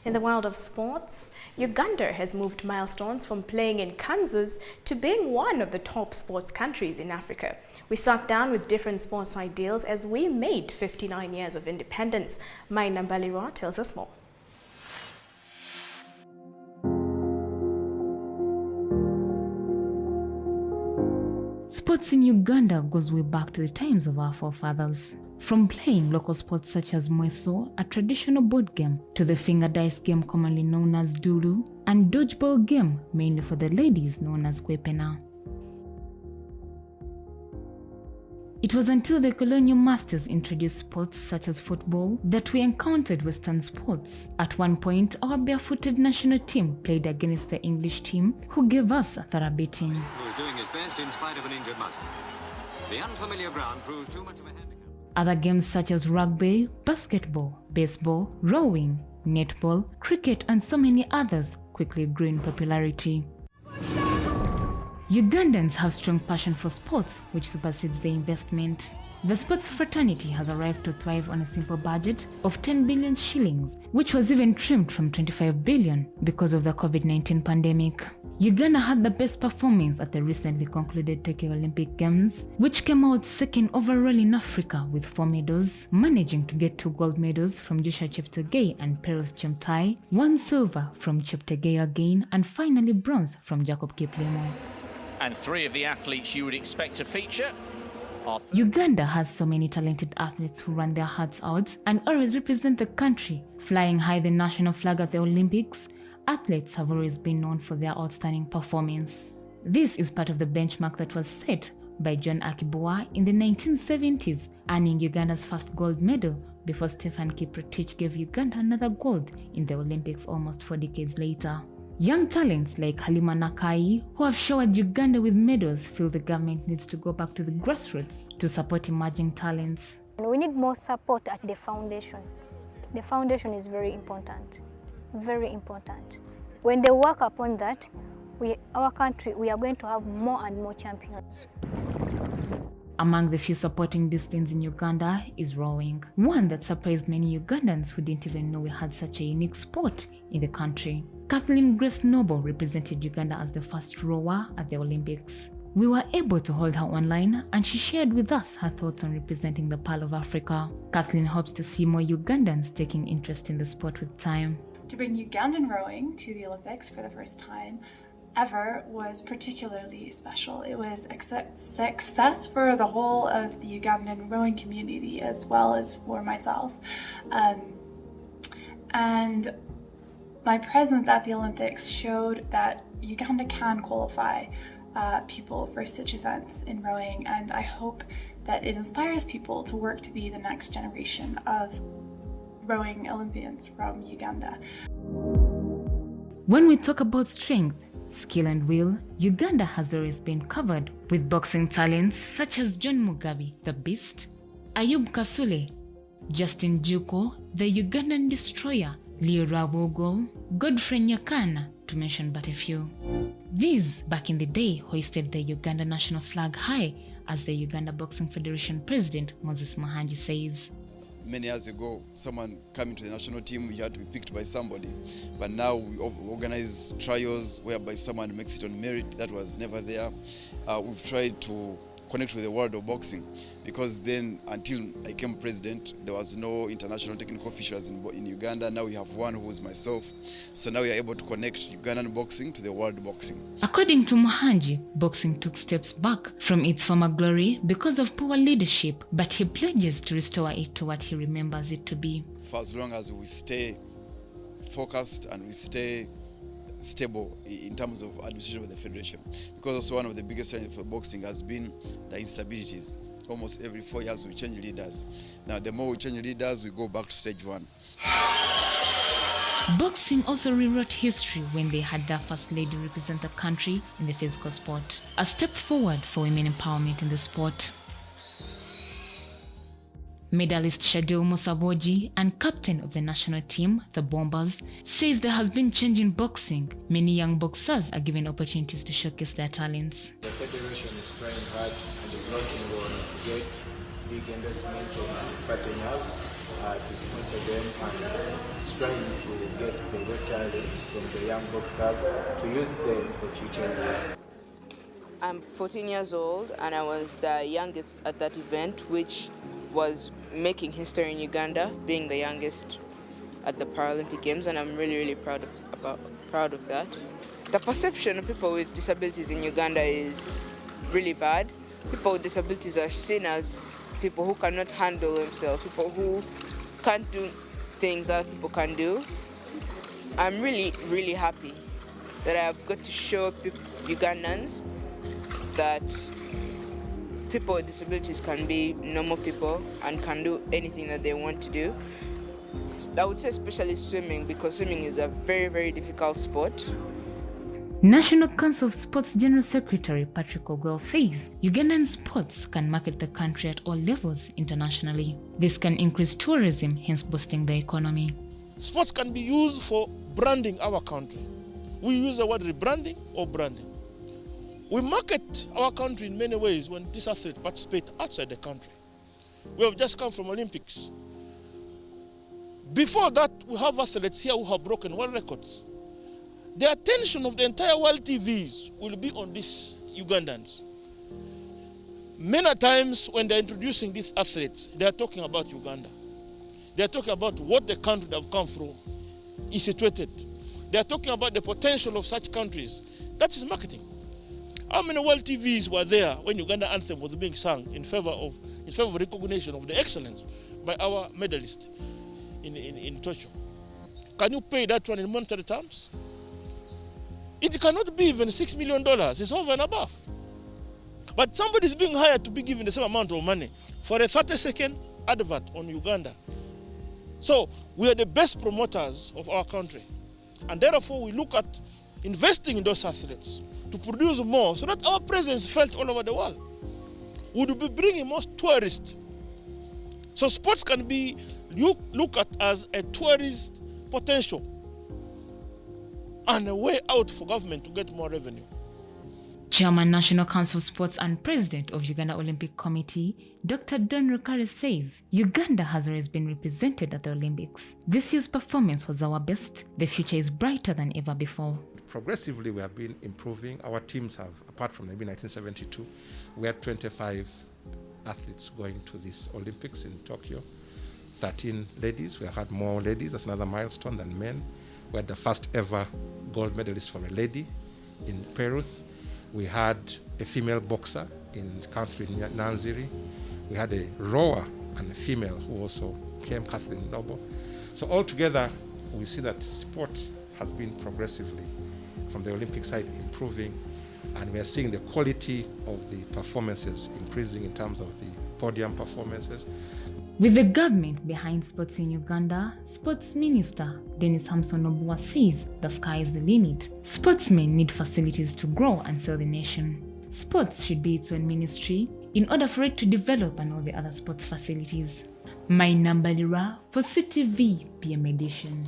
In the world of sports, Uganda has moved milestones from playing in Kansas to being one of the top sports countries in Africa. We sat down with different sports ideals as we made 59 years of independence. Maina Balirwa tells us more. Sports in Uganda goes way back to the times of our forefathers. From playing local sports such as mweso, a traditional board game, to the finger dice game commonly known as dulu, and dodgeball game, mainly for the ladies, known as kwepena. It was until the colonial masters introduced sports such as football that we encountered Western sports. At one point, our barefooted national team played against the English team, who gave us a thorough beating. He was doing his best in spite of an injured muscle. The unfamiliar ground proved too much of a handicap. Other games such as rugby, basketball, baseball, rowing, netball, cricket, and so many others quickly grew in popularity. Ugandans have strong passion for sports, which supersedes the investment. The sports fraternity has arrived to thrive on a simple budget of 10 billion shillings, which was even trimmed from 25 billion because of the COVID-19 pandemic. Uganda had the best performance at the recently concluded Tokyo Olympic Games, which came out second overall in Africa with 4 medals, managing to get 2 gold medals from Joshua Cheptegei and Peruth Chemtai, 1 silver from Cheptegei again, and finally bronze from Jacob Kiplimo. And 3 of the athletes you would expect to feature are... Uganda has so many talented athletes who run their hearts out and always represent the country. Flying high the national flag at the Olympics, athletes have always been known for their outstanding performance. This is part of the benchmark that was set by John Akibua in the 1970s, earning Uganda's first gold medal before Stefan Kiprotich gave Uganda another gold in the Olympics almost 4 decades later. Young talents like Halima Nakai, who have showered Uganda with medals, feel the government needs to go back to the grassroots to support emerging talents. We need more support at the foundation. The foundation is very important, very important. When they work upon that, our country, we are going to have more and more champions. Among the few supporting disciplines in Uganda is rowing, one that surprised many Ugandans who didn't even know we had such a unique sport in the country. Kathleen Grace Noble represented Uganda as the first rower at the Olympics. We were able to hold her online and she shared with us her thoughts on representing the Pearl of Africa. Kathleen hopes to see more Ugandans taking interest in the sport with time. To bring Ugandan rowing to the Olympics for the first time ever was particularly special. It was a success for the whole of the Ugandan rowing community as well as for myself. And my presence at the Olympics showed that Uganda can qualify people for such events in rowing, and I hope that it inspires people to work to be the next generation of rowing Olympians from Uganda. When we talk about strength, skill and will, Uganda has always been covered with boxing talents such as John Mugabe, the Beast, Ayub Kasule, Justin Juko, the Ugandan Destroyer, Leo Rawogo, Godfrey Nyakana, to mention but a few. These, back in the day, hoisted the Uganda national flag high, as the Uganda Boxing Federation President Moses Mahanji says. Many years ago, someone coming to the national team, you had to be picked by somebody. But now we organize trials whereby someone makes it on merit. That was never there. We've tried to connect with the world of boxing, because then until I became president, there was no international technical officials in Uganda. Now we have one, who is myself. So now we are able to connect Ugandan boxing to the world boxing. According to Mahanji, boxing took steps back from its former glory because of poor leadership, but he pledges to restore it to what he remembers it to be. For as long as we stay focused and we stay stable in terms of administration of the federation, because also one of the biggest challenges for boxing has been the instabilities. Almost every 4 years we change leaders. Now the more we change leaders, we go back to stage 1. Boxing also rewrote history when they had their first lady represent the country in the physical sport, a step forward for women empowerment in the sport. Medalist Shadil Musaboji and captain of the national team, the Bombers, says there has been change in boxing. Many young boxers are given opportunities to showcase their talents. The federation is trying hard and is working on to get big investments of partners to sponsor them and trying to get the raw talent from the young boxers to use them for future use. I'm 14 years old and I was the youngest at that event, which was making history in Uganda, being the youngest at the Paralympic Games, and I'm really proud of that. The perception of people with disabilities in Uganda is really bad. People with disabilities are seen as people who cannot handle themselves, people who can't do things that people can do. I'm really happy that I've got to show Ugandans that people with disabilities can be normal people and can do anything that they want to do. I would say especially swimming, because swimming is a very difficult sport. National Council of Sports General Secretary Patrick Ogwell says Ugandan sports can market the country at all levels internationally. This can increase tourism, hence boosting the economy. Sports can be used for branding our country. We use the word rebranding or branding. We market our country in many ways when these athletes participate outside the country. We have just come from Olympics. Before that, we have athletes here who have broken world records. The attention of the entire world TVs will be on these Ugandans. Many times when they're introducing these athletes, they are talking about Uganda. They are talking about what the country they have come from is situated. They are talking about the potential of such countries. That is marketing. How many world TVs were there when Uganda anthem was being sung in favor of recognition of the excellence by our medalists in Tokyo? Can you pay that one in monetary terms? It cannot be even $6 million. It's over and above. But somebody is being hired to be given the same amount of money for a 30-second advert on Uganda. So we are the best promoters of our country. And therefore we look at investing in those athletes to produce more so that our presence felt all over the world. We would be bringing more tourists. So sports can be looked at as a tourist potential and a way out for government to get more revenue. Chairman, National Council of Sports and President of Uganda Olympic Committee, Dr. Don Rukare says Uganda has always been represented at the Olympics. This year's performance was our best. The future is brighter than ever before. Progressively, we have been improving. Our teams have, apart from maybe 1972, we had 25 athletes going to this Olympics in Tokyo. 13 ladies. We have had more ladies. That's another milestone than men. We had the first ever gold medalist for a lady in Perth. We had a female boxer in Catherine Nanziri. We had a rower and a female who also came, Kathleen Noble. So altogether, we see that sport has been progressively, from the Olympic side, improving, and we are seeing the quality of the performances increasing in terms of the podium performances. With the government behind sports in Uganda, Sports Minister Dennis Hamson Obua says the sky is the limit. Sportsmen need facilities to grow and sell the nation. Sports should be its own ministry in order for it to develop and all the other sports facilities. Mainambalira for CTV PM Edition.